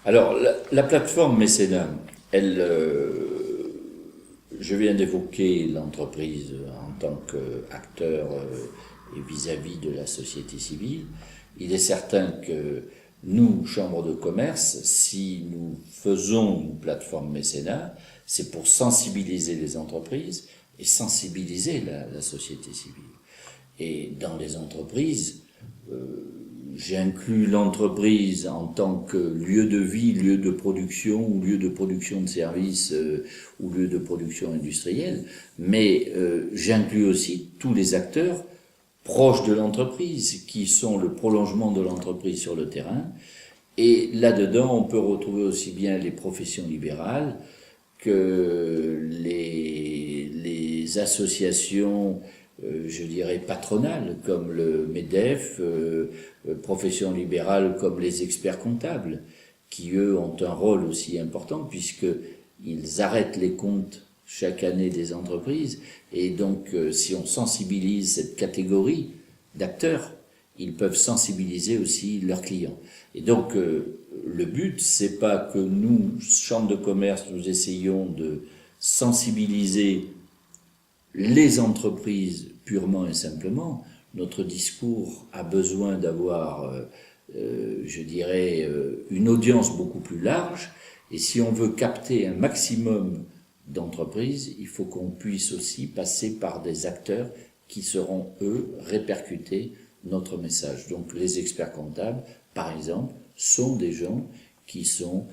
Alors, la plateforme mécénat, elle, je viens d'évoquer l'entreprise en tant qu'acteur et vis-à-vis de la société civile. Il est certain que nous, Chambre de commerce, si nous faisons une plateforme mécénat, c'est pour sensibiliser les entreprises et sensibiliser la société civile. Et dans les entreprises, j'ai inclus l'entreprise en tant que lieu de vie, lieu de production ou lieu de production de services ou lieu de production industrielle, mais j'inclus aussi tous les acteurs proches de l'entreprise qui sont le prolongement de l'entreprise sur le terrain. Et là-dedans, on peut retrouver aussi bien les professions libérales que les associations je dirais patronales comme le MEDEF, professions libérales comme les experts comptables, qui eux ont un rôle aussi important puisqu'ils arrêtent les comptes chaque année des entreprises et donc si on sensibilise cette catégorie d'acteurs, ils peuvent sensibiliser aussi leurs clients. Et donc le but, c'est pas que nous, Chambre de commerce, nous essayons de sensibiliser les entreprises purement et simplement. Notre discours a besoin d'avoir, je dirais, une audience beaucoup plus large. Et si on veut capter un maximum d'entreprises, il faut qu'on puisse aussi passer par des acteurs qui seront, eux, répercuter notre message. Donc les experts comptables, par exemple, sont des gens qui sont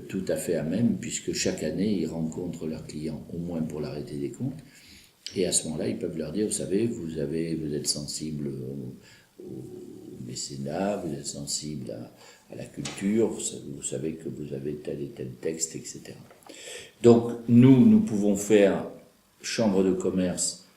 tout à fait à même, puisque chaque année, ils rencontrent leurs clients, au moins pour l'arrêté des comptes. Et à ce moment-là, ils peuvent leur dire, vous savez, vous êtes sensible au mécénat, vous êtes sensible à la culture, vous savez que vous avez tel et tel texte, etc. Donc, nous pouvons faire, Chambre de commerce,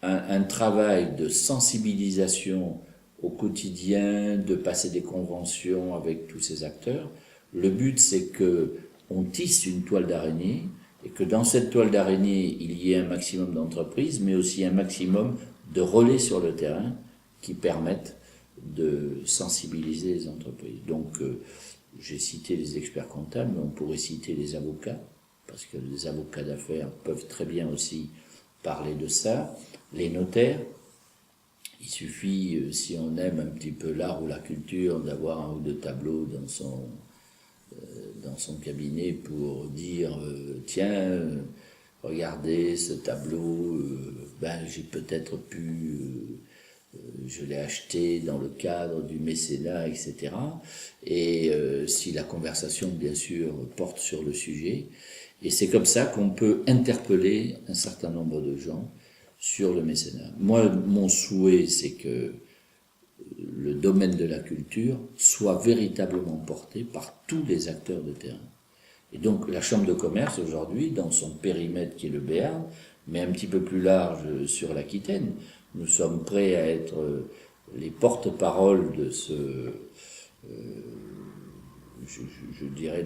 un travail de sensibilisation au quotidien, de passer des conventions avec tous ces acteurs. Le but, c'est que on tisse une toile d'araignée, et que dans cette toile d'araignée, il y ait un maximum d'entreprises, mais aussi un maximum de relais sur le terrain qui permettent de sensibiliser les entreprises. Donc, j'ai cité les experts comptables, mais on pourrait citer les avocats, parce que les avocats d'affaires peuvent très bien aussi parler de ça, les notaires. Il suffit, si on aime un petit peu l'art ou la culture, d'avoir un ou deux tableaux dans son cabinet pour dire tiens, regardez ce tableau, j'ai peut-être pu, je l'ai acheté dans le cadre du mécénat, etc. Et si la conversation, bien sûr, porte sur le sujet, et c'est comme ça qu'on peut interpeller un certain nombre de gens sur le mécénat. Moi, mon souhait, c'est que le domaine de la culture soit véritablement porté par tous les acteurs de terrain. Et donc la Chambre de commerce aujourd'hui, dans son périmètre qui est le Béarn, mais un petit peu plus large sur l'Aquitaine, nous sommes prêts à être les porte-paroles de ce, je dirais,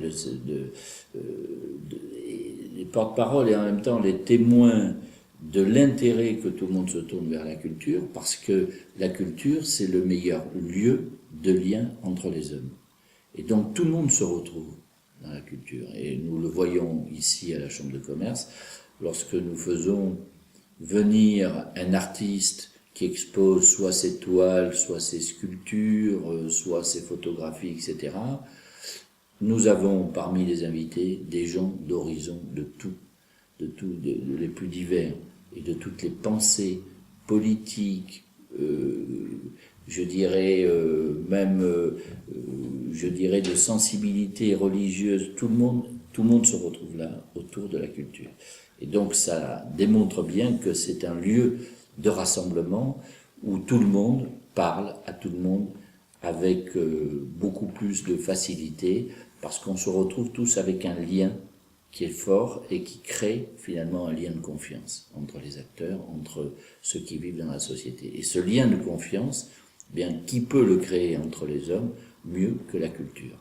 les porte-paroles et en même temps les témoins de l'intérêt que tout le monde se tourne vers la culture, parce que la culture, c'est le meilleur lieu de lien entre les hommes. Et donc tout le monde se retrouve dans la culture. Et nous le voyons ici à la Chambre de commerce, lorsque nous faisons venir un artiste qui expose soit ses toiles, soit ses sculptures, soit ses photographies, etc. Nous avons parmi les invités des gens d'horizons de les plus divers, et de toutes les pensées politiques, je dirais je dirais de sensibilité religieuse, tout le monde se retrouve là autour de la culture. Et donc ça démontre bien que c'est un lieu de rassemblement où tout le monde parle à tout le monde avec beaucoup plus de facilité, parce qu'on se retrouve tous avec un lien qui est fort et qui crée finalement un lien de confiance entre les acteurs, entre ceux qui vivent dans la société. Et ce lien de confiance, bien, qui peut le créer entre les hommes mieux que la culture ?